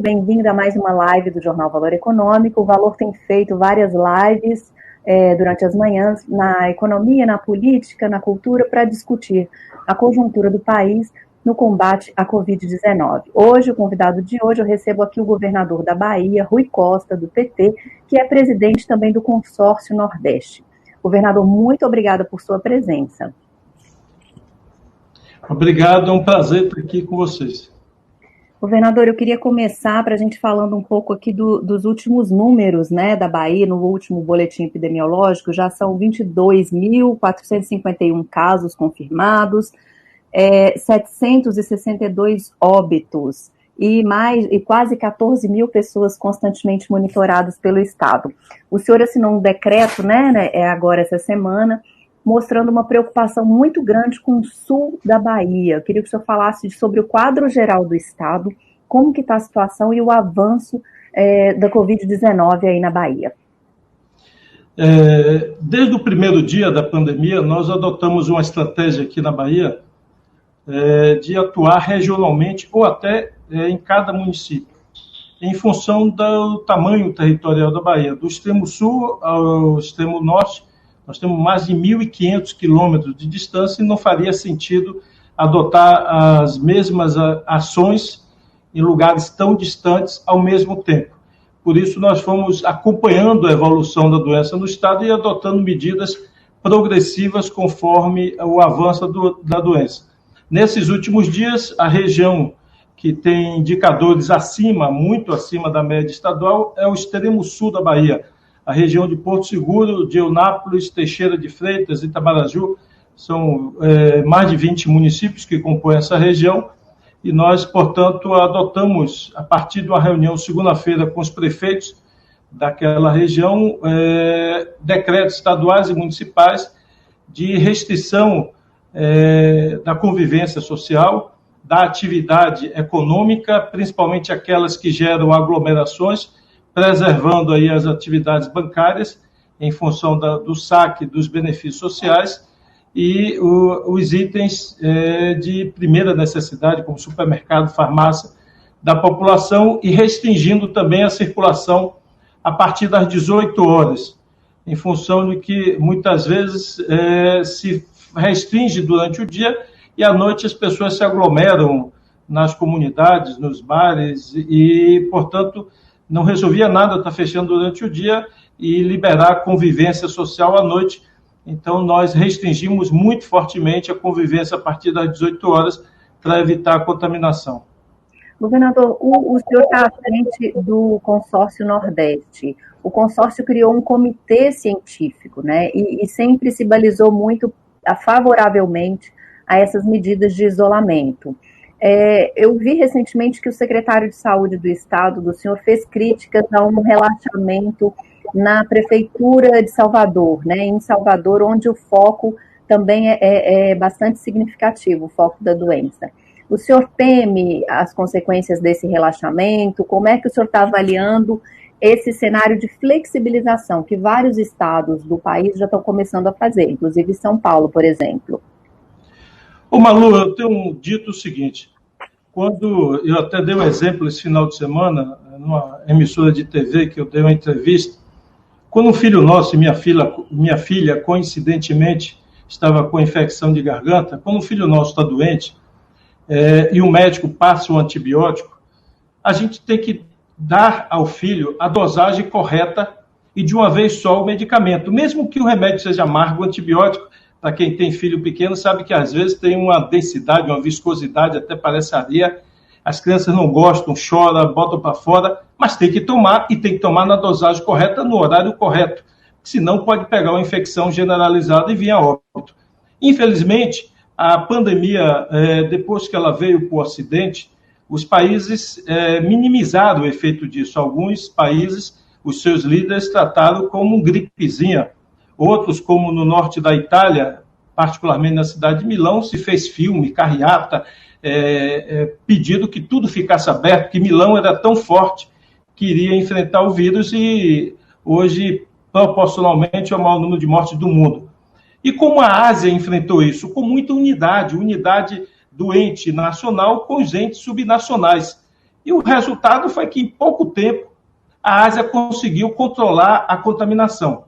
Bem-vindo a mais uma live do Jornal Valor Econômico. O Valor tem feito várias lives durante as manhãs na economia, na política, na cultura, para discutir a conjuntura do país no combate à Covid-19. Hoje, o convidado de hoje, eu recebo aqui o governador da Bahia, Rui Costa, do PT, que é presidente também do Consórcio Nordeste. Governador, muito obrigada por sua presença. Obrigado, é um prazer estar aqui com vocês. Governador, eu queria começar para a gente falando um pouco aqui dos últimos números, né, da Bahia. No último boletim epidemiológico já são 22.451 casos confirmados, 762 óbitos e quase 14 mil pessoas constantemente monitoradas pelo Estado. O senhor assinou um decreto, né, agora essa semana, mostrando uma preocupação muito grande com o sul da Bahia. Eu queria que o senhor falasse sobre o quadro geral do Estado, como que está a situação e o avanço da Covid-19 aí na Bahia. Desde o primeiro dia da pandemia, nós adotamos uma estratégia aqui na Bahia de atuar regionalmente ou até em cada município, em função do tamanho territorial da Bahia. Do extremo sul ao extremo norte, nós temos mais de 1.500 quilômetros de distância e não faria sentido adotar as mesmas ações em lugares tão distantes ao mesmo tempo. Por isso, nós fomos acompanhando a evolução da doença no estado e adotando medidas progressivas conforme o avanço da doença. Nesses últimos dias, a região que tem indicadores muito acima da média estadual é o extremo sul da Bahia. A região de Porto Seguro, de Eunápolis, Teixeira de Freitas e Itamaraju, são mais de 20 municípios que compõem essa região, e nós, portanto, adotamos, a partir de uma reunião segunda-feira com os prefeitos daquela região, decretos estaduais e municipais de restrição da convivência social, da atividade econômica, principalmente aquelas que geram aglomerações, preservando aí as atividades bancárias em função do saque dos benefícios sociais e os itens de primeira necessidade, como supermercado, farmácia, da população, e restringindo também a circulação a partir das 18 horas, em função de que muitas vezes se restringe durante o dia e à noite as pessoas se aglomeram nas comunidades, nos bares e, portanto, não resolvia nada estar fechando durante o dia e liberar a convivência social à noite. Então, nós restringimos muito fortemente a convivência a partir das 18 horas para evitar a contaminação. Governador, o senhor está à frente do Consórcio Nordeste. O consórcio criou um comitê científico, né, e sempre se balizou muito favoravelmente a essas medidas de isolamento. Eu vi recentemente que o secretário de Saúde do Estado, do senhor, fez críticas a um relaxamento na Prefeitura de Salvador, né, em Salvador, onde o foco também é bastante significativo, o foco da doença. O senhor teme as consequências desse relaxamento? Como é que o senhor está avaliando esse cenário de flexibilização que vários estados do país já estão começando a fazer, inclusive São Paulo, por exemplo? Ô Malu, eu tenho dito o seguinte, quando eu até dei um exemplo esse final de semana, numa emissora de TV que eu dei uma entrevista, quando um filho nosso e minha filha coincidentemente, estava com infecção de garganta, quando um filho nosso está doente e o médico passa um antibiótico, a gente tem que dar ao filho a dosagem correta e de uma vez só o medicamento, mesmo que o remédio seja amargo, o antibiótico, para quem tem filho pequeno, sabe que às vezes tem uma densidade, uma viscosidade, até parece areia, as crianças não gostam, choram, botam para fora, mas tem que tomar, e tem que tomar na dosagem correta, no horário correto, senão pode pegar uma infecção generalizada e vir a óbito. Infelizmente, a pandemia, depois que ela veio para o Ocidente, os países minimizaram o efeito disso. Alguns países, os seus líderes trataram como gripezinha. Outros, como no norte da Itália, particularmente na cidade de Milão, se fez filme, carreata, pedindo que tudo ficasse aberto, que Milão era tão forte que iria enfrentar o vírus e hoje, proporcionalmente, é o maior número de mortes do mundo. E como a Ásia enfrentou isso? Com muita unidade do ente nacional com os entes subnacionais. E o resultado foi que, em pouco tempo, a Ásia conseguiu controlar a contaminação.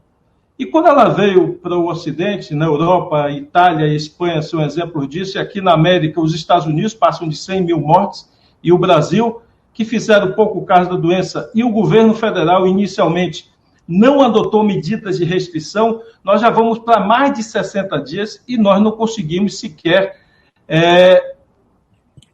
E quando ela veio para o Ocidente, na Europa, Itália e Espanha são exemplos disso, e aqui na América, os Estados Unidos passam de 100 mil mortes, e o Brasil, que fizeram pouco caso da doença, e o governo federal, inicialmente, não adotou medidas de restrição, nós já vamos para mais de 60 dias e nós não conseguimos sequer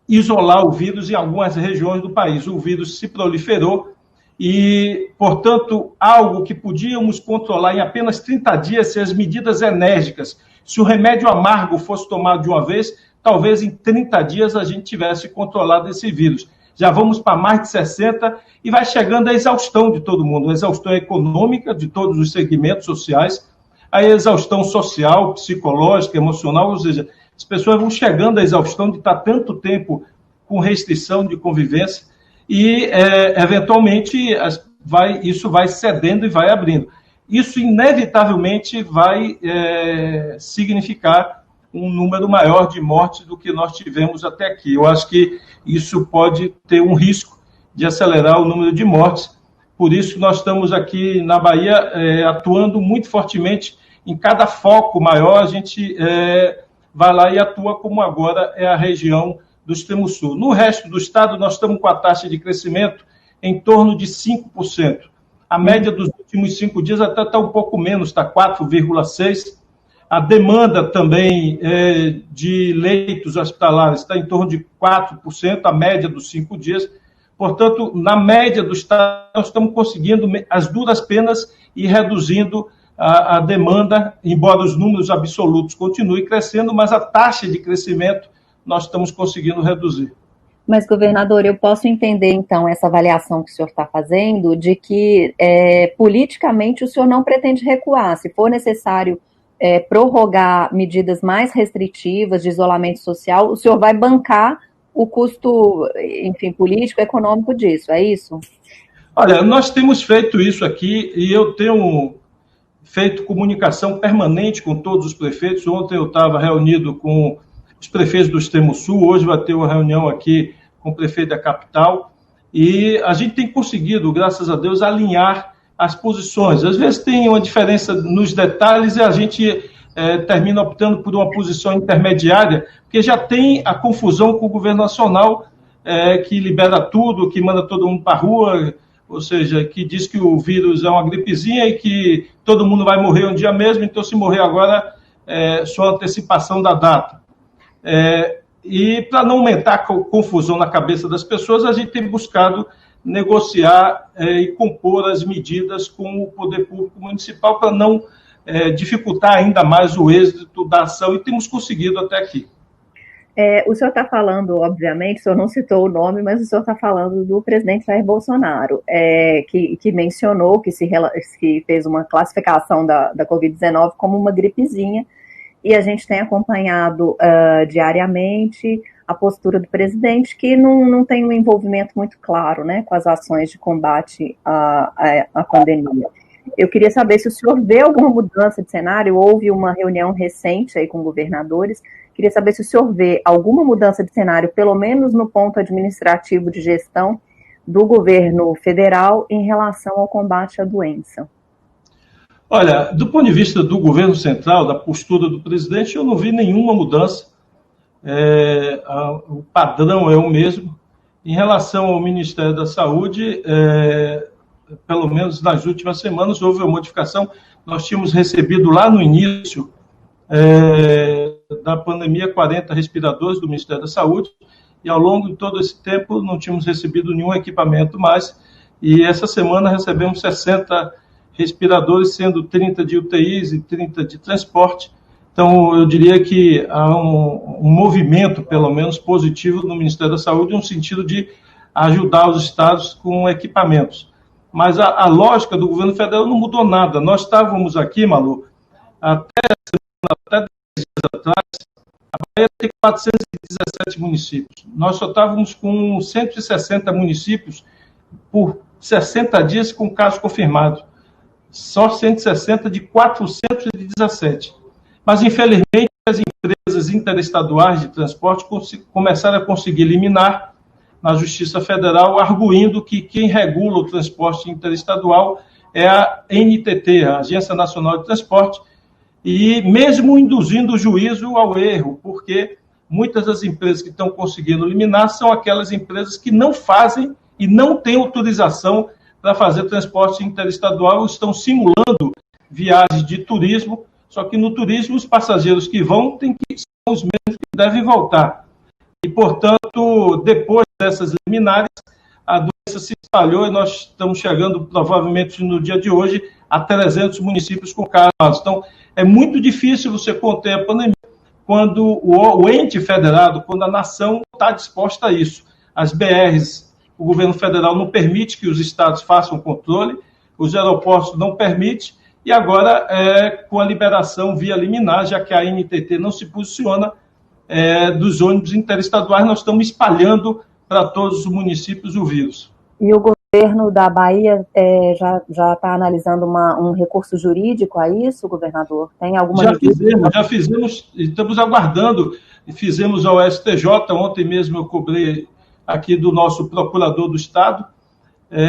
isolar o vírus em algumas regiões do país. O vírus se proliferou e, portanto, algo que podíamos controlar em apenas 30 dias, se as medidas enérgicas, se o remédio amargo fosse tomado de uma vez, talvez em 30 dias a gente tivesse controlado esse vírus. Já vamos para mais de 60 e vai chegando a exaustão de todo mundo, a exaustão econômica de todos os segmentos sociais, a exaustão social, psicológica, emocional, ou seja, as pessoas vão chegando à exaustão de estar tanto tempo com restrição de convivência e, eventualmente, isso vai cedendo e vai abrindo. Isso, inevitavelmente, vai significar um número maior de mortes do que nós tivemos até aqui. Eu acho que isso pode ter um risco de acelerar o número de mortes. Por isso, nós estamos aqui na Bahia atuando muito fortemente em cada foco maior. A gente vai lá e atua, como agora é a região do extremo sul. No resto do estado, nós estamos com a taxa de crescimento em torno de 5%. A média dos últimos 5 dias até está um pouco menos, está 4,6%. A demanda também de leitos hospitalares está em torno de 4%, a média dos 5 dias. Portanto, na média do estado, nós estamos conseguindo, as duras penas, ir reduzindo a demanda, embora os números absolutos continuem crescendo, mas a taxa de crescimento nós estamos conseguindo reduzir. Mas, governador, eu posso entender, então, essa avaliação que o senhor está fazendo de que, politicamente, o senhor não pretende recuar. Se for necessário prorrogar medidas mais restritivas de isolamento social, o senhor vai bancar o custo, enfim, político, econômico disso, é isso? Olha, nós temos feito isso aqui e eu tenho feito comunicação permanente com todos os prefeitos. Ontem eu estava reunido com os prefeitos do extremo sul, hoje vai ter uma reunião aqui com o prefeito da capital, e a gente tem conseguido, graças a Deus, alinhar as posições. Às vezes tem uma diferença nos detalhes e a gente termina optando por uma posição intermediária, porque já tem a confusão com o governo nacional, que libera tudo, que manda todo mundo para a rua, ou seja, que diz que o vírus é uma gripezinha e que todo mundo vai morrer um dia mesmo, então se morrer agora, só antecipação da data. E para não aumentar a confusão na cabeça das pessoas, a gente tem buscado negociar e compor as medidas com o poder público municipal para não dificultar ainda mais o êxito da ação, e temos conseguido até aqui. O senhor está falando, obviamente, o senhor não citou o nome, mas o senhor está falando do presidente Jair Bolsonaro, que mencionou que fez uma classificação da Covid-19 como uma gripezinha, e a gente tem acompanhado diariamente a postura do presidente, que não tem um envolvimento muito claro, né, com as ações de combate à pandemia. Eu queria saber se o senhor vê alguma mudança de cenário. Houve uma reunião recente aí com governadores. Queria saber se o senhor vê alguma mudança de cenário, pelo menos no ponto administrativo de gestão do governo federal em relação ao combate à doença. Olha, do ponto de vista do governo central, da postura do presidente, eu não vi nenhuma mudança. O padrão é o mesmo. Em relação ao Ministério da Saúde, pelo menos nas últimas semanas, houve uma modificação. Nós tínhamos recebido lá no início da pandemia 40 respiradores do Ministério da Saúde, e ao longo de todo esse tempo não tínhamos recebido nenhum equipamento mais, e essa semana recebemos 60 respiradores, sendo 30 de UTIs e 30 de transporte. Então, eu diria que há um movimento, pelo menos positivo, no Ministério da Saúde, no sentido de ajudar os estados com equipamentos. Mas a lógica do governo federal não mudou nada. Nós estávamos aqui, Malu, até 10 dias atrás, a Bahia tem 417 municípios. Nós só estávamos com 160 municípios por 60 dias com casos confirmados. Só 160 de 417. Mas, infelizmente, as empresas interestaduais de transporte começaram a conseguir eliminar na Justiça Federal, arguindo que quem regula o transporte interestadual é a NTT, a Agência Nacional de Transporte, e mesmo induzindo o juízo ao erro, porque muitas das empresas que estão conseguindo liminar são aquelas empresas que não fazem e não têm autorização para fazer transporte interestadual, estão simulando viagens de turismo, só que no turismo os passageiros que vão são os mesmos que devem voltar. E, portanto, depois dessas liminares, a doença se espalhou e nós estamos chegando, provavelmente no dia de hoje, a 300 municípios com casos. Então, é muito difícil você conter a pandemia quando o ente federado, quando a nação está disposta a isso. As BRs, o governo federal não permite que os estados façam controle, os aeroportos não permitem, e agora, com a liberação via liminar, já que a NTT não se posiciona, dos ônibus interestaduais, nós estamos espalhando para todos os municípios o vírus. E o governo da Bahia já está analisando um recurso jurídico a isso, governador? Tem alguma Já fizemos, estamos aguardando, fizemos ao STJ, ontem mesmo eu cobrei aqui do nosso procurador do Estado,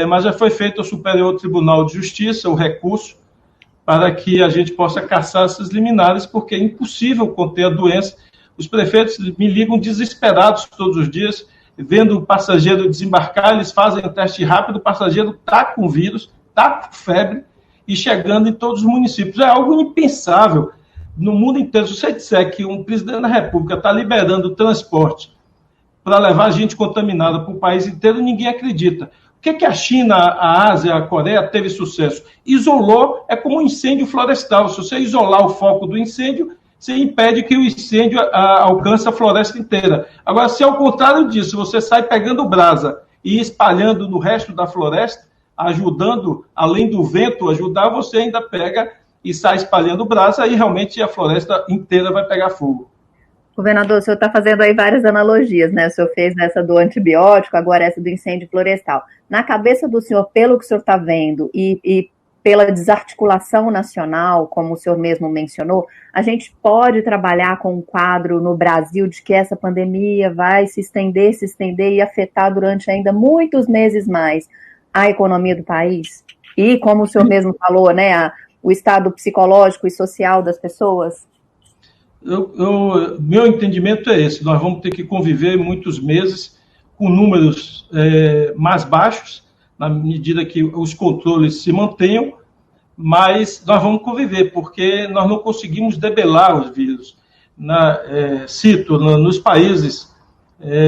mas já foi feito ao Superior Tribunal de Justiça o recurso para que a gente possa caçar essas liminares, porque é impossível conter a doença. Os prefeitos me ligam desesperados todos os dias, vendo o passageiro desembarcar, eles fazem um teste rápido, o passageiro está com vírus, está com febre, e chegando em todos os municípios. É algo impensável no mundo inteiro. Se você disser que um presidente da República está liberando o transporte para levar gente contaminada para o país inteiro, ninguém acredita. O que a China, a Ásia, a Coreia teve sucesso? Isolou, é como um incêndio florestal. Se você isolar o foco do incêndio, você impede que o incêndio alcance a floresta inteira. Agora, se ao contrário disso, você sai pegando brasa e espalhando no resto da floresta, ajudando, além do vento ajudar, você ainda pega e sai espalhando brasa, aí realmente a floresta inteira vai pegar fogo. Governador, o senhor está fazendo aí várias analogias, né? O senhor fez essa do antibiótico, agora essa do incêndio florestal. Na cabeça do senhor, pelo que o senhor está vendo e pela desarticulação nacional, como o senhor mesmo mencionou, a gente pode trabalhar com um quadro no Brasil de que essa pandemia vai se estender e afetar durante ainda muitos meses mais a economia do país? E, como o senhor mesmo falou, né, o estado psicológico e social das pessoas? Meu entendimento é esse. Nós vamos ter que conviver muitos meses com números mais baixos, na medida que os controles se mantenham, mas nós vamos conviver, porque nós não conseguimos debelar os vírus. Cito, nos países,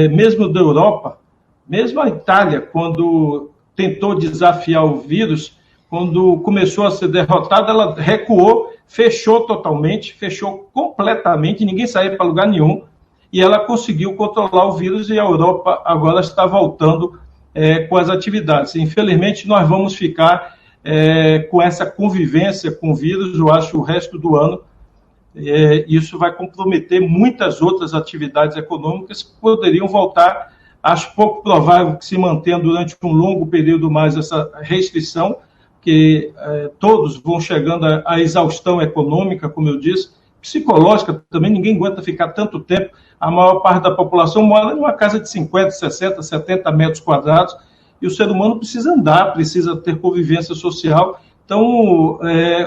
mesmo da Europa, mesmo a Itália, quando tentou desafiar o vírus, quando começou a ser derrotada, ela recuou, fechou totalmente, fechou completamente, ninguém saía para lugar nenhum, e ela conseguiu controlar o vírus, e a Europa agora está voltando com as atividades. Infelizmente, nós vamos ficar com essa convivência com o vírus, eu acho, o resto do ano. Isso vai comprometer muitas outras atividades econômicas que poderiam voltar. Acho pouco provável que se mantenha durante um longo período mais essa restrição, que todos vão chegando à exaustão econômica, como eu disse, psicológica também, ninguém aguenta ficar tanto tempo. A maior parte da população mora em uma casa de 50, 60, 70 metros quadrados, e o ser humano precisa andar, precisa ter convivência social. Então,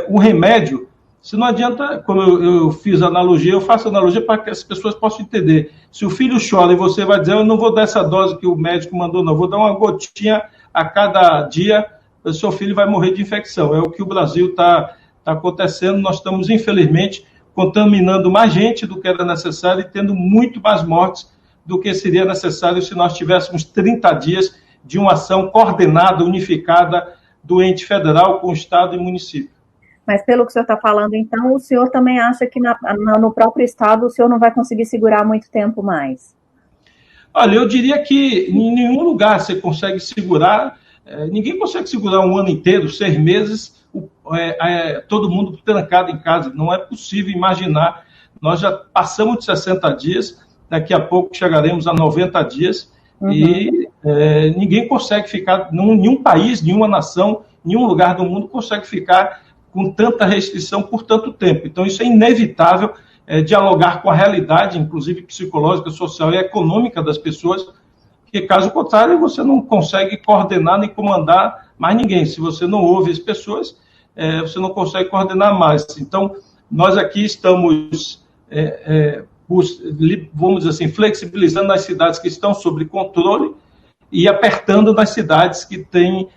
o remédio, se não adianta, como eu fiz analogia, eu faço analogia para que as pessoas possam entender. Se o filho chora e você vai dizer, eu não vou dar essa dose que o médico mandou, não, vou dar uma gotinha a cada dia, o seu filho vai morrer de infecção. É o que o Brasil está acontecendo. Nós estamos, infelizmente, contaminando mais gente do que era necessário e tendo muito mais mortes do que seria necessário se nós tivéssemos 30 dias de uma ação coordenada, unificada do ente federal com o Estado e município. Mas pelo que o senhor está falando, então, o senhor também acha que no próprio Estado o senhor não vai conseguir segurar muito tempo mais? Olha, eu diria que em nenhum lugar você consegue segurar, ninguém consegue segurar um ano inteiro, 6 meses, todo mundo trancado em casa. Não é possível imaginar. Nós já passamos de 60 dias, daqui a pouco chegaremos a 90 dias, e ninguém consegue ficar, nenhum país, nenhuma nação, nenhum lugar do mundo consegue ficar com tanta restrição por tanto tempo. Então, isso é inevitável, dialogar com a realidade, inclusive psicológica, social e econômica das pessoas, porque, caso contrário, você não consegue coordenar nem comandar mais ninguém. Se você não ouve as pessoas, você não consegue coordenar mais. Então, nós aqui estamos, vamos dizer assim, flexibilizando nas cidades que estão sob controle e apertando nas cidades que têm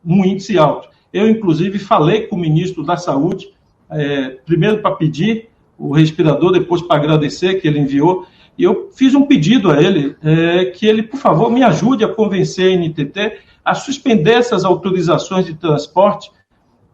um índice alto. Eu, inclusive, falei com o ministro da Saúde, primeiro para pedir o respirador, depois para agradecer que ele enviou, e eu fiz um pedido a ele, que ele, por favor, me ajude a convencer a NTT a suspender essas autorizações de transporte,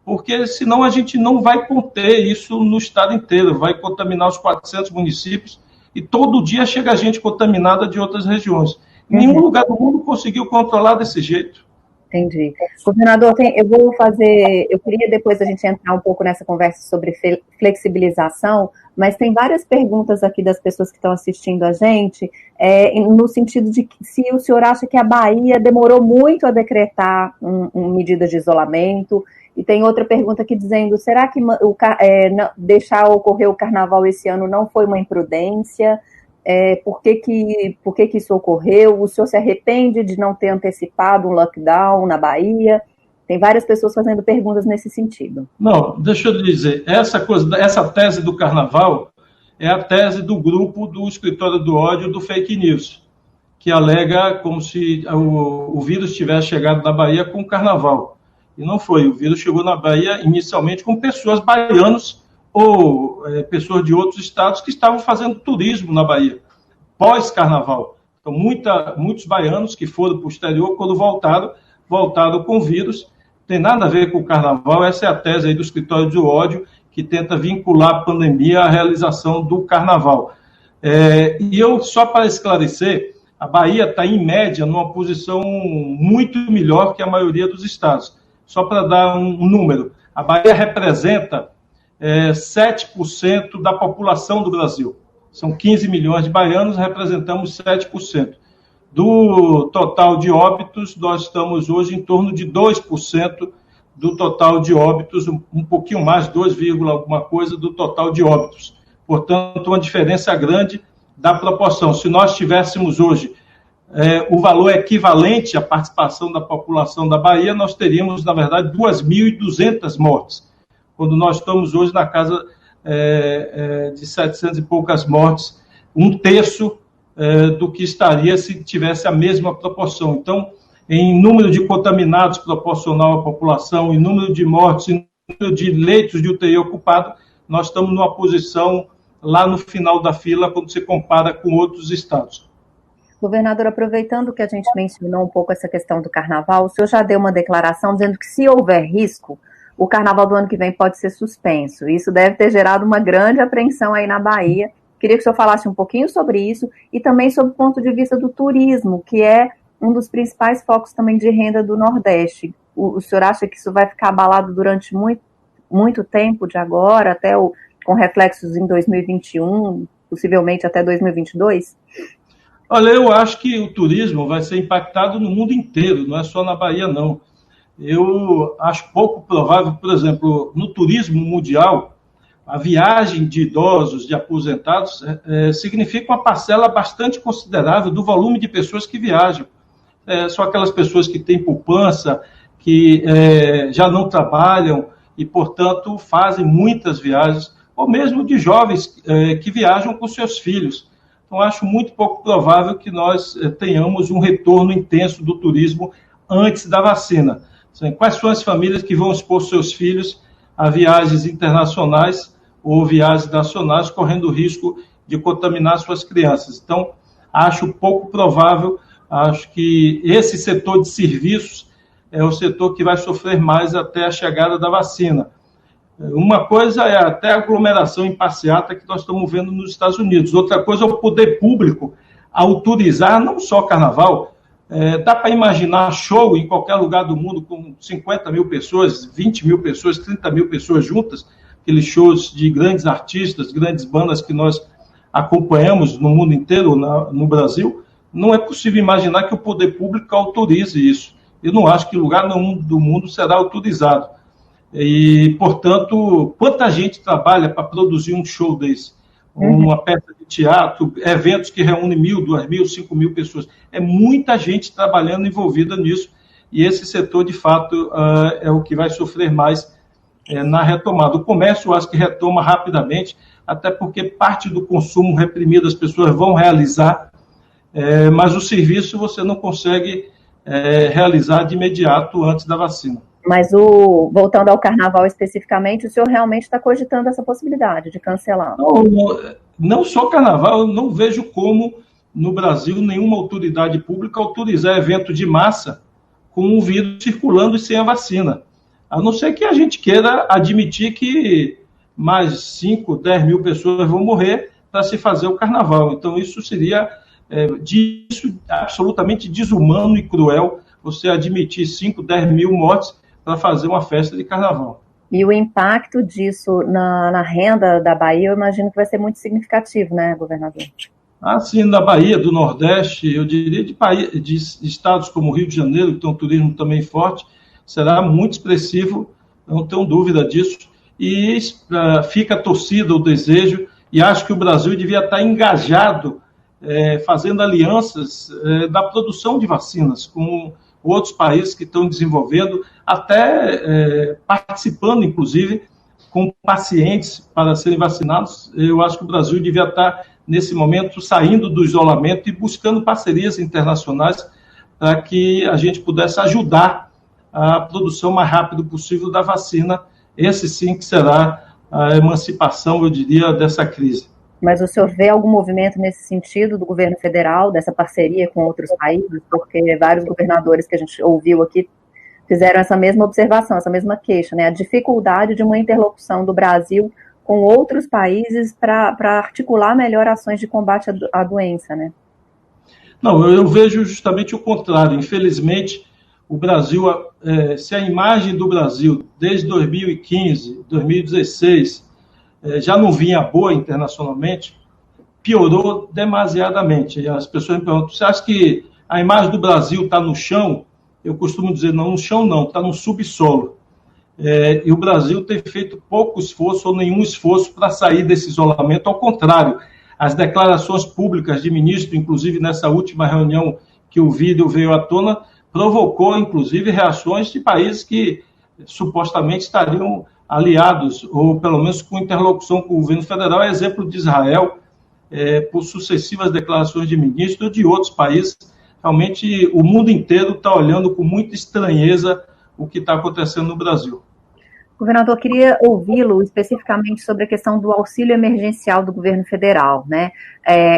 porque senão a gente não vai conter isso no estado inteiro, vai contaminar os 400 municípios, e todo dia chega gente contaminada de outras regiões. Nenhum lugar do mundo conseguiu controlar desse jeito. Entendi. Governador, eu queria depois a gente entrar um pouco nessa conversa sobre flexibilização, mas tem várias perguntas aqui das pessoas que estão assistindo a gente, no sentido de que se o senhor acha que a Bahia demorou muito a decretar medidas de isolamento, e tem outra pergunta aqui dizendo, será que deixar ocorrer o carnaval esse ano não foi uma imprudência? Por que isso ocorreu? O senhor se arrepende de não ter antecipado um lockdown na Bahia? Tem várias pessoas fazendo perguntas nesse sentido. Não, deixa eu lhe dizer, essa tese do carnaval é a tese do grupo do Escritório do Ódio do Fake News, que alega como se o vírus tivesse chegado na Bahia com o carnaval. E não foi, o vírus chegou na Bahia inicialmente com pessoas baianos ou pessoas de outros estados que estavam fazendo turismo na Bahia, pós-carnaval. Então, muitos baianos que foram para o exterior, quando voltaram com vírus, tem nada a ver com o carnaval. Essa é a tese aí do Escritório do Ódio, que tenta vincular a pandemia à realização do carnaval. E eu, só para esclarecer, a Bahia está, em média, numa posição muito melhor que a maioria dos estados. Só para dar um número, a Bahia representa 7% da população do Brasil. São 15 milhões de baianos, representamos 7%. Do total de óbitos, nós estamos hoje em torno de 2% do total de óbitos, um pouquinho mais, 2, alguma coisa do total de óbitos. Portanto, uma diferença grande da proporção. Se nós tivéssemos hoje o valor equivalente à participação da população da Bahia, nós teríamos, na verdade, 2.200 mortes, quando nós estamos hoje na casa de 700 e poucas mortes, um terço do que estaria se tivesse a mesma proporção. Então, em número de contaminados proporcional à população, em número de mortes, em número de leitos de UTI ocupado, nós estamos numa posição lá no final da fila, quando se compara com outros estados. Governador, aproveitando que a gente mencionou um pouco essa questão do carnaval, o senhor já deu uma declaração dizendo que, se houver risco, o carnaval do ano que vem pode ser suspenso. Isso deve ter gerado uma grande apreensão aí na Bahia. Queria que o senhor falasse um pouquinho sobre isso e também sobre o ponto de vista do turismo, que é um dos principais focos também de renda do Nordeste. O senhor acha que isso vai ficar abalado durante muito tempo de agora, com reflexos em 2021, possivelmente até 2022? Olha, eu acho que o turismo vai ser impactado no mundo inteiro, não é só na Bahia, não. Eu acho pouco provável, por exemplo, no turismo mundial, a viagem de idosos, de aposentados, significa uma parcela bastante considerável do volume de pessoas que viajam. São aquelas pessoas que têm poupança, que já não trabalham e, portanto, fazem muitas viagens, ou mesmo de jovens que viajam com seus filhos. Então, acho muito pouco provável que nós tenhamos um retorno intenso do turismo antes da vacina. Quais são as famílias que vão expor seus filhos a viagens internacionais ou viagens nacionais, correndo o risco de contaminar suas crianças? Então, acho pouco provável, acho que esse setor de serviços é o setor que vai sofrer mais até a chegada da vacina. Uma coisa é até a aglomeração em passeata que nós estamos vendo nos Estados Unidos. Outra coisa é o poder público autorizar não só carnaval. Dá para imaginar show em qualquer lugar do mundo com 50 mil pessoas, 20 mil pessoas, 30 mil pessoas juntas, aqueles shows de grandes artistas, grandes bandas que nós acompanhamos no mundo inteiro, no Brasil. Não é possível imaginar que o poder público autorize isso. Eu não acho que lugar nenhum do mundo será autorizado. E, portanto, quanta gente trabalha para produzir um show desse? uma peça de teatro, eventos que reúnem 1.000, 2.000, 5.000 pessoas. É muita gente trabalhando envolvida nisso, e esse setor, de fato, é o que vai sofrer mais na retomada. O comércio, eu acho que retoma rapidamente, até porque parte do consumo reprimido as pessoas vão realizar, mas o serviço você não consegue realizar de imediato antes da vacina. Mas, voltando ao carnaval especificamente, o senhor realmente está cogitando essa possibilidade de cancelar? Não só carnaval, eu não vejo como, no Brasil, nenhuma autoridade pública autorizar evento de massa com o vírus circulando e sem a vacina. A não ser que a gente queira admitir que mais 5, 10 mil pessoas vão morrer para se fazer o carnaval. Então, isso seria absolutamente desumano e cruel, você admitir 5, 10 mil mortes para fazer uma festa de carnaval. E o impacto disso na renda da Bahia, eu imagino que vai ser muito significativo, né, governador? Sim, na Bahia, do Nordeste, eu diria de estados como Rio de Janeiro, que tem um turismo também forte, será muito expressivo, não tenho dúvida disso. E fica a torcida, o desejo, e acho que o Brasil devia estar engajado, fazendo alianças da produção de vacinas com outros países que estão desenvolvendo, até participando, inclusive, com pacientes para serem vacinados. Eu acho que o Brasil devia estar, nesse momento, saindo do isolamento e buscando parcerias internacionais para que a gente pudesse ajudar a produção mais rápido possível da vacina. Esse sim que será a emancipação, eu diria, dessa crise. Mas o senhor vê algum movimento nesse sentido do governo federal, dessa parceria com outros países? Porque vários governadores que a gente ouviu aqui fizeram essa mesma observação, essa mesma queixa, né? A dificuldade de uma interlocução do Brasil com outros países para articular melhor ações de combate à doença, né? Não, eu vejo justamente o contrário. Infelizmente, o Brasil, se a imagem do Brasil desde 2015, 2016, já não vinha boa internacionalmente, piorou demasiadamente. As pessoas me perguntam, você acha que a imagem do Brasil está no chão? Eu costumo dizer, não, no chão não, está no subsolo. E o Brasil tem feito pouco esforço ou nenhum esforço para sair desse isolamento, ao contrário, as declarações públicas de ministro, inclusive nessa última reunião que o vídeo veio à tona, provocou, inclusive, reações de países que supostamente estariam aliados, ou pelo menos com interlocução com o governo federal, exemplo de Israel, por sucessivas declarações de ministros ou de outros países. Realmente, o mundo inteiro está olhando com muita estranheza o que está acontecendo no Brasil. Governador, eu queria ouvi-lo especificamente sobre a questão do auxílio emergencial do governo federal, né?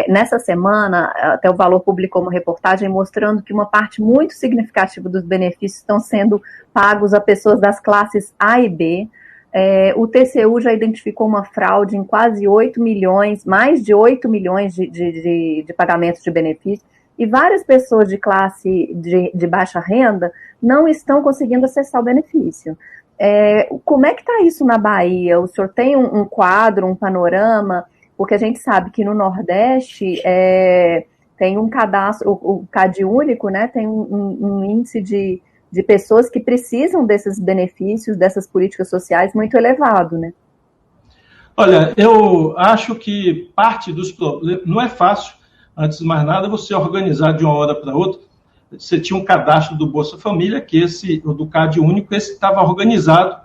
Nessa semana, até o Valor publicou uma reportagem mostrando que uma parte muito significativa dos benefícios estão sendo pagos a pessoas das classes A e B. O TCU já identificou uma fraude em quase 8 milhões, mais de 8 milhões de pagamentos de benefícios, e várias pessoas de classe de baixa renda não estão conseguindo acessar o benefício. Como é que está isso na Bahia? O senhor tem um quadro, um panorama? Porque a gente sabe que no Nordeste tem um cadastro, o CadÚnico, né, tem um índice de pessoas que precisam desses benefícios, dessas políticas sociais muito elevado, né? Olha, eu acho que parte dos problemas, não é fácil, antes de mais nada, você organizar de uma hora para outra. Você tinha um cadastro do Bolsa Família, que o do CadÚnico, esse estava organizado.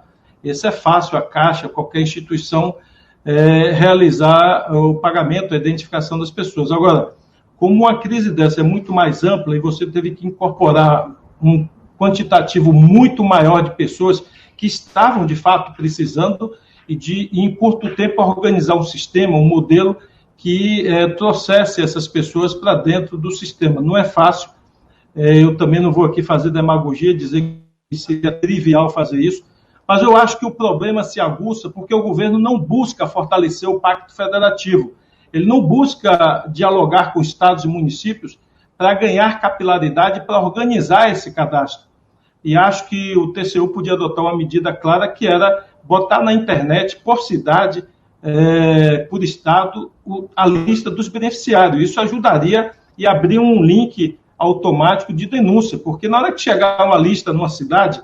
Esse é fácil, a Caixa, qualquer instituição, realizar o pagamento, a identificação das pessoas. Agora, como uma crise dessa é muito mais ampla e você teve que incorporar um quantitativo muito maior de pessoas que estavam, de fato, precisando e em curto tempo, organizar um sistema, um modelo que trouxesse essas pessoas para dentro do sistema. Não é fácil. Eu também não vou aqui fazer demagogia, dizer que seria trivial fazer isso, mas eu acho que o problema se aguça porque o governo não busca fortalecer o Pacto Federativo. Ele não busca dialogar com estados e municípios para ganhar capilaridade, para organizar esse cadastro. E acho que o TCU podia adotar uma medida clara, que era botar na internet, por cidade, por estado, a lista dos beneficiários. Isso ajudaria e abrir um link automático de denúncia, porque na hora que chegar uma lista numa cidade,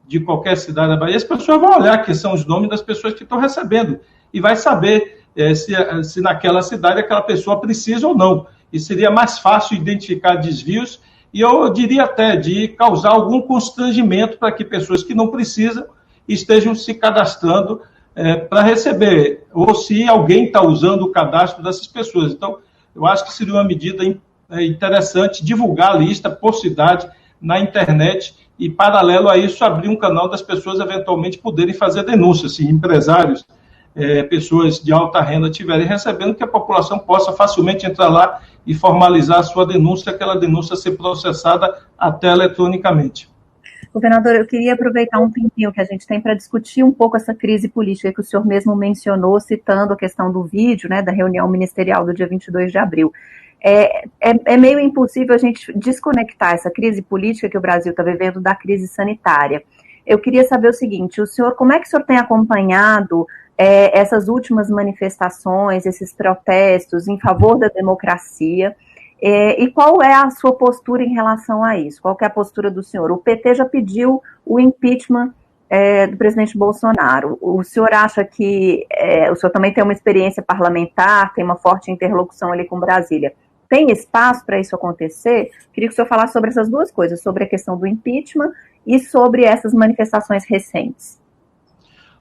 de qualquer cidade da Bahia, as pessoas vão olhar quem são os nomes das pessoas que estão recebendo e vai saber se naquela cidade aquela pessoa precisa ou não. E seria mais fácil identificar desvios e eu diria até de causar algum constrangimento para que pessoas que não precisam estejam se cadastrando para receber, ou se alguém está usando o cadastro dessas pessoas. Então, eu acho que seria uma medida interessante divulgar a lista por cidade na internet e, paralelo a isso, abrir um canal das pessoas eventualmente poderem fazer denúncias, se empresários, pessoas de alta renda estiverem recebendo, que a população possa facilmente entrar lá e formalizar a sua denúncia, aquela denúncia ser processada até eletronicamente. Governador, eu queria aproveitar um tempinho que a gente tem para discutir um pouco essa crise política que o senhor mesmo mencionou, citando a questão do vídeo, né, da reunião ministerial do dia 22 de abril. É meio impossível a gente desconectar essa crise política que o Brasil está vivendo da crise sanitária. Eu queria saber o seguinte, como é que o senhor tem acompanhado essas últimas manifestações, esses protestos em favor da democracia, e qual é a sua postura em relação a isso? Qual que é a postura do senhor? O PT já pediu o impeachment do presidente Bolsonaro. O senhor acha que o senhor também tem uma experiência parlamentar, tem uma forte interlocução ali com Brasília. Tem espaço para isso acontecer? Queria que o senhor falasse sobre essas duas coisas, sobre a questão do impeachment e sobre essas manifestações recentes.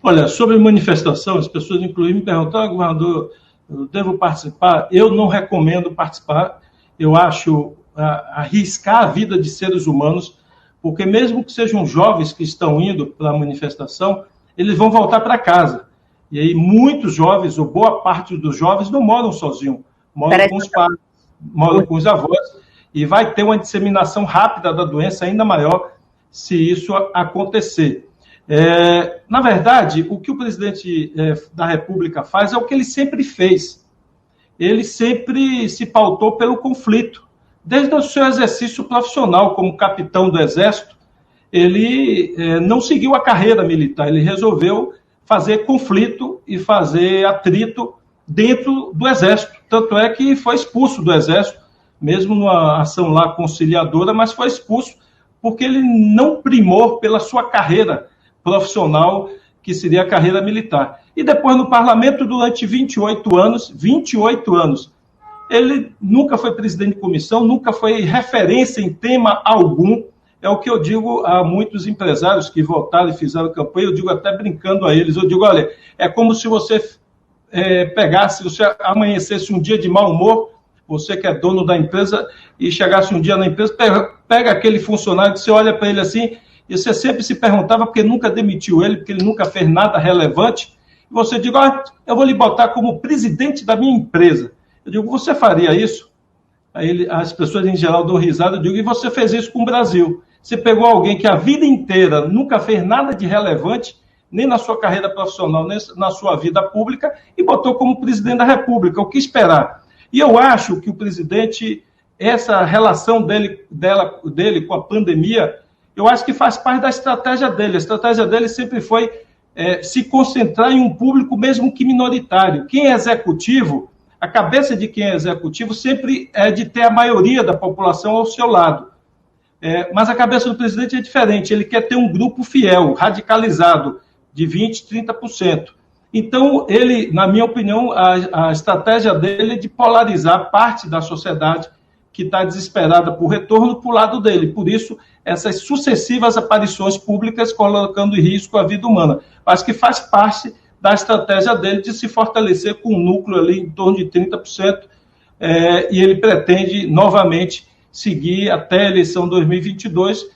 Olha, sobre manifestação, as pessoas inclusive me perguntaram, governador, eu devo participar? Eu não recomendo participar. Eu acho arriscar a vida de seres humanos, porque mesmo que sejam jovens que estão indo para a manifestação, eles vão voltar para casa. E aí muitos jovens, ou boa parte dos jovens, não moram sozinhos, moram com os pais, moram com os avós, e vai ter uma disseminação rápida da doença ainda maior se isso acontecer. Na verdade, o que o presidente da República faz é o que ele sempre fez. Ele sempre se pautou pelo conflito. Desde o seu exercício profissional como capitão do Exército, ele não seguiu a carreira militar, ele resolveu fazer conflito e fazer atrito dentro do Exército. Tanto é que foi expulso do Exército, mesmo numa ação lá conciliadora, mas foi expulso porque ele não primou pela sua carreira profissional, que seria a carreira militar. E depois no parlamento, durante 28 anos, ele nunca foi presidente de comissão, nunca foi referência em tema algum. É o que eu digo a muitos empresários que votaram e fizeram campanha, eu digo até brincando a eles, eu digo, olha, é como se você pegasse, você amanhecesse um dia de mau humor, você que é dono da empresa, e chegasse um dia na empresa, pega aquele funcionário que você olha para ele assim, e você sempre se perguntava porque nunca demitiu ele, porque ele nunca fez nada relevante, e você diz, eu vou lhe botar como presidente da minha empresa. Eu digo, você faria isso? Aí as pessoas em geral dão risada, eu digo, e você fez isso com o Brasil. Você pegou alguém que a vida inteira nunca fez nada de relevante, nem na sua carreira profissional, nem na sua vida pública, e botou como presidente da República. O que esperar? E eu acho que o presidente, essa relação dele com a pandemia, eu acho que faz parte da estratégia dele. A estratégia dele sempre foi se concentrar em um público mesmo que minoritário. Quem é executivo, a cabeça de quem é executivo sempre é de ter a maioria da população ao seu lado. Mas a cabeça do presidente é diferente. Ele quer ter um grupo fiel, radicalizado, de 20%, 30%. Então, ele, na minha opinião, a estratégia dele é de polarizar parte da sociedade que está desesperada por retorno para o lado dele. Por isso, essas sucessivas aparições públicas colocando em risco a vida humana. Acho que faz parte da estratégia dele de se fortalecer com um núcleo ali em torno de 30%, e ele pretende novamente seguir até a eleição de 2022,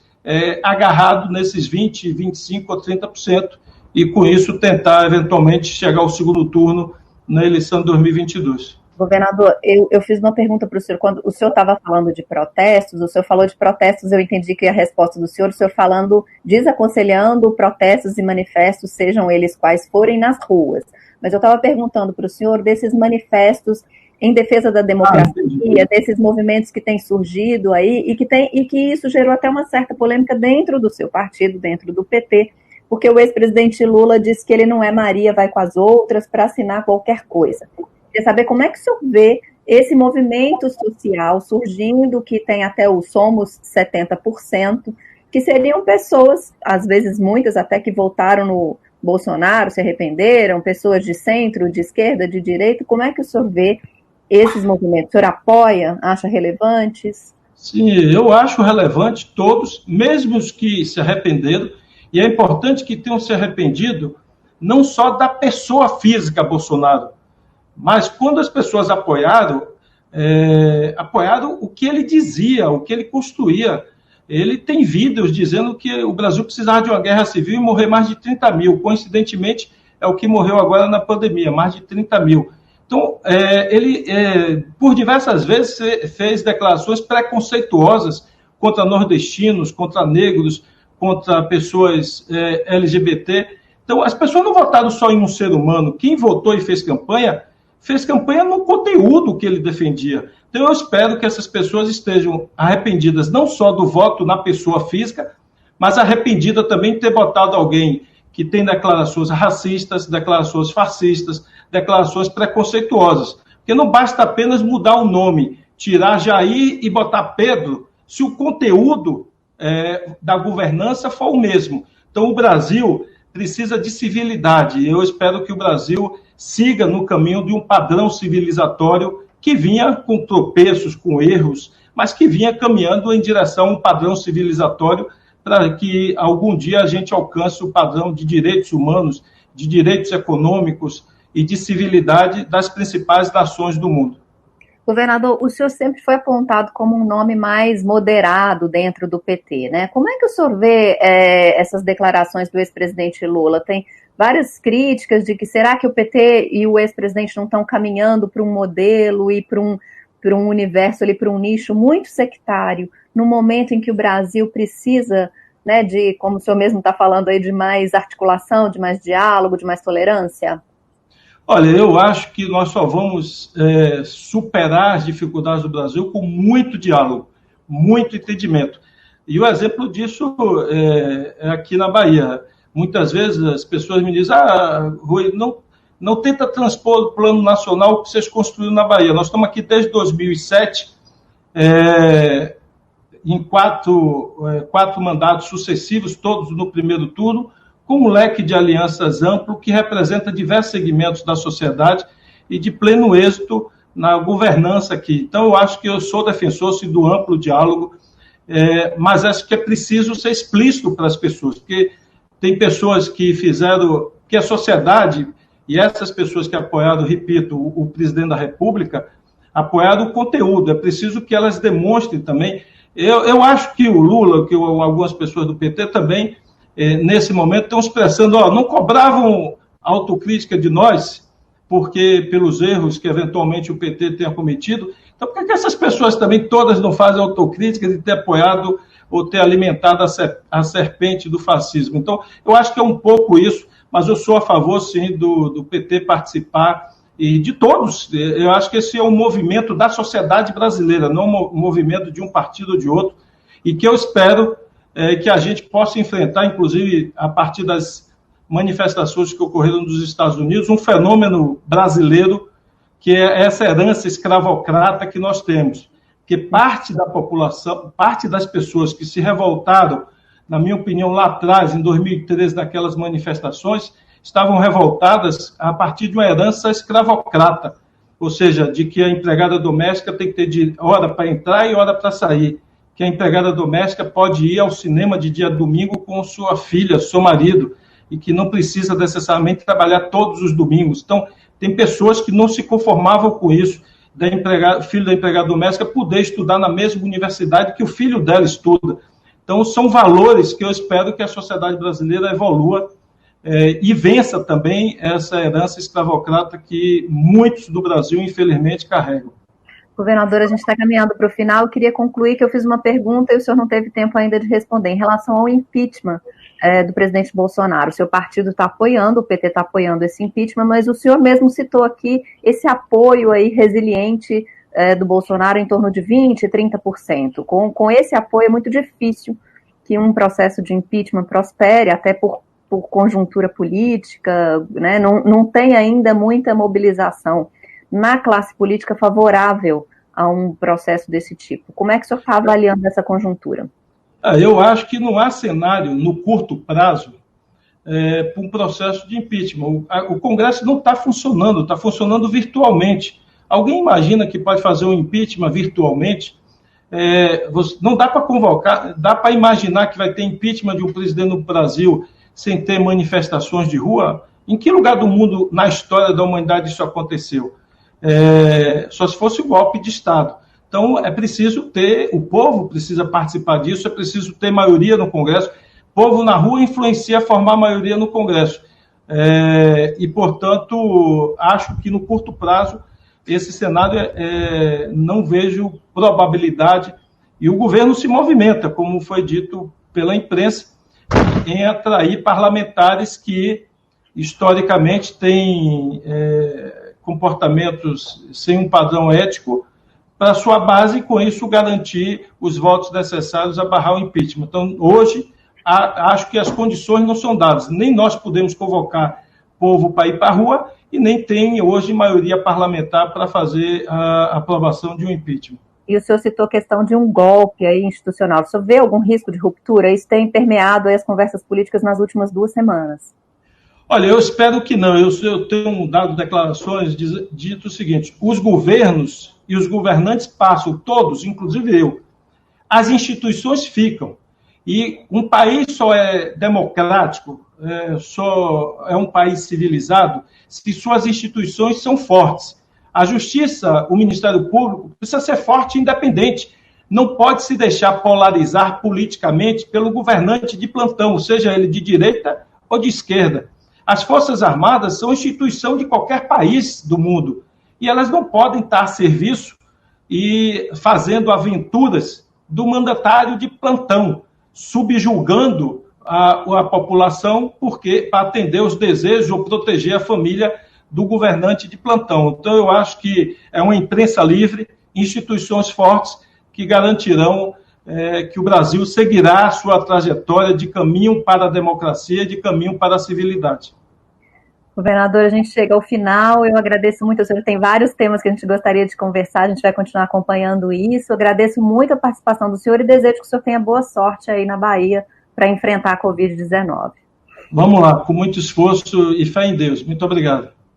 agarrado nesses 20%, 25% ou 30%, e com isso tentar eventualmente chegar ao segundo turno na eleição de 2022. Governador, eu fiz uma pergunta para o senhor, quando o senhor estava falando de protestos, o senhor falou de protestos, eu entendi que a resposta do senhor, o senhor falando, desaconselhando protestos e manifestos, sejam eles quais forem, nas ruas. Mas eu estava perguntando para o senhor desses manifestos em defesa da democracia, desses movimentos que têm surgido aí, e que isso gerou até uma certa polêmica dentro do seu partido, dentro do PT, porque o ex-presidente Lula disse que ele não é Maria, vai com as outras para assinar qualquer coisa. Queria saber como é que o senhor vê esse movimento social surgindo, que tem até o Somos 70%, que seriam pessoas, às vezes muitas até que votaram Bolsonaro se arrependeram, pessoas de centro, de esquerda, de direita. Como é que o senhor vê esses movimentos? O senhor apoia, acha relevantes? Sim, eu acho relevante todos, mesmo os que se arrependeram, e é importante que tenham se arrependido não só da pessoa física Bolsonaro, mas quando as pessoas apoiaram, apoiaram o que ele dizia, o que ele construía. Ele tem vídeos dizendo que o Brasil precisava de uma guerra civil e morrer mais de 30 mil. Coincidentemente, é o que morreu agora na pandemia, mais de 30 mil. Então, ele, por diversas vezes, fez declarações preconceituosas contra nordestinos, contra negros, contra pessoas LGBT. Então, as pessoas não votaram só em um ser humano. Quem votou e fez campanha no conteúdo que ele defendia. Então, eu espero que essas pessoas estejam arrependidas não só do voto na pessoa física, mas arrependida também de ter votado alguém que tem declarações racistas, declarações fascistas, declarações preconceituosas. Porque não basta apenas mudar o nome, tirar Jair e botar Pedro, se o conteúdo da governança for o mesmo. Então, o Brasil precisa de civilidade. Eu espero que o Brasil siga no caminho de um padrão civilizatório que vinha com tropeços, com erros, mas que vinha caminhando em direção a um padrão civilizatório para que algum dia a gente alcance o padrão de direitos humanos, de direitos econômicos e de civilidade das principais nações do mundo. Governador, o senhor sempre foi apontado como um nome mais moderado dentro do PT, né? Como é que o senhor vê essas declarações do ex-presidente Lula? Tem várias críticas de que será que o PT e o ex-presidente não estão caminhando para um modelo e para um universo ali, para um nicho muito sectário, no momento em que o Brasil precisa, né, de, como o senhor mesmo está falando aí, de mais articulação, de mais diálogo, de mais tolerância? Olha, eu acho que nós só vamos superar as dificuldades do Brasil com muito diálogo, muito entendimento. E o exemplo disso é aqui na Bahia. Muitas vezes as pessoas me dizem, Rui, não tenta transpor o plano nacional que vocês construíram na Bahia. Nós estamos aqui desde 2007, em quatro mandatos sucessivos, todos no primeiro turno, com um leque de alianças amplo que representa diversos segmentos da sociedade e de pleno êxito na governança aqui. Então, eu acho que eu sou defensor sim, do amplo diálogo, mas acho que é preciso ser explícito para as pessoas, porque tem pessoas que fizeram, que a sociedade, e essas pessoas que apoiaram, repito, o presidente da República, apoiaram o conteúdo, é preciso que elas demonstrem também. Eu acho que o Lula, que algumas pessoas do PT também, nesse momento, estão expressando, não cobravam autocrítica de nós, porque pelos erros que eventualmente o PT tenha cometido. Então, por que essas pessoas também todas não fazem autocrítica de ter apoiado ou ter alimentado a serpente do fascismo? Então, eu acho que é um pouco isso, mas eu sou a favor, sim, do PT participar e de todos. Eu acho que esse é um movimento da sociedade brasileira, não um movimento de um partido ou de outro, e que eu espero que a gente possa enfrentar, inclusive, a partir das manifestações que ocorreram nos Estados Unidos, um fenômeno brasileiro, que é essa herança escravocrata que nós temos. Porque parte da população, parte das pessoas que se revoltaram, na minha opinião, lá atrás, em 2013, naquelas manifestações, estavam revoltadas a partir de uma herança escravocrata, ou seja, de que a empregada doméstica tem que ter hora para entrar e hora para sair, que a empregada doméstica pode ir ao cinema de dia a domingo com sua filha, seu marido, e que não precisa necessariamente trabalhar todos os domingos. Então, tem pessoas que não se conformavam com isso, filho da empregada doméstica poder estudar na mesma universidade que o filho dela estuda. Então, são valores que eu espero que a sociedade brasileira evolua e vença também essa herança escravocrata que muitos do Brasil, infelizmente, carregam. Governador, a gente está caminhando para o final. Eu queria concluir que eu fiz uma pergunta e o senhor não teve tempo ainda de responder em relação ao impeachment do presidente Bolsonaro. O seu partido está apoiando, o PT está apoiando esse impeachment, mas o senhor mesmo citou aqui esse apoio aí resiliente do Bolsonaro em torno de 20%, 30%. Com esse apoio é muito difícil que um processo de impeachment prospere, até por conjuntura política, né? Não tem ainda muita mobilização na classe política favorável a um processo desse tipo. Como é que o senhor está avaliando essa conjuntura? Eu acho que não há cenário no curto prazo para um processo de impeachment. O Congresso não está funcionando virtualmente. Alguém imagina que pode fazer um impeachment virtualmente? Não dá para convocar, dá para imaginar que vai ter impeachment de um presidente no Brasil sem ter manifestações de rua? Em que lugar do mundo, na história da humanidade, isso aconteceu? Só se fosse um golpe de Estado. Então, é preciso o povo precisa participar disso, é preciso ter maioria no Congresso. O povo na rua influencia a formar maioria no Congresso. E, portanto, acho que no curto prazo, esse cenário não vejo probabilidade. E o governo se movimenta, como foi dito pela imprensa, em atrair parlamentares que, historicamente, têm comportamentos sem um padrão ético para sua base e, com isso, garantir os votos necessários a barrar o impeachment. Então, hoje, acho que as condições não são dadas. Nem nós podemos convocar povo para ir para a rua e nem tem hoje maioria parlamentar para fazer a aprovação de um impeachment. E o senhor citou a questão de um golpe aí institucional. O senhor vê algum risco de ruptura? Isso tem permeado aí as conversas políticas nas últimas 2 semanas. Olha, eu espero que não. Eu tenho dado declarações dito o seguinte: os governos e os governantes passam, todos, inclusive eu, as instituições ficam. E um país só é democrático, só é um país civilizado, se suas instituições são fortes. A Justiça, o Ministério Público, precisa ser forte e independente. Não pode se deixar polarizar politicamente pelo governante de plantão, seja ele de direita ou de esquerda. As Forças Armadas são instituição de qualquer país do mundo e elas não podem estar a serviço e fazendo aventuras do mandatário de plantão, subjugando a população para atender os desejos ou proteger a família do governante de plantão. Então, eu acho que é uma imprensa livre, instituições fortes que garantirão que o Brasil seguirá a sua trajetória de caminho para a democracia, de caminho para a civilidade. Governador, a gente chega ao final. Eu agradeço muito. O senhor tem vários temas que a gente gostaria de conversar. A gente vai continuar acompanhando isso. Eu agradeço muito a participação do senhor e desejo que o senhor tenha boa sorte aí na Bahia para enfrentar a Covid-19. Vamos lá, com muito esforço e fé em Deus. Muito obrigado.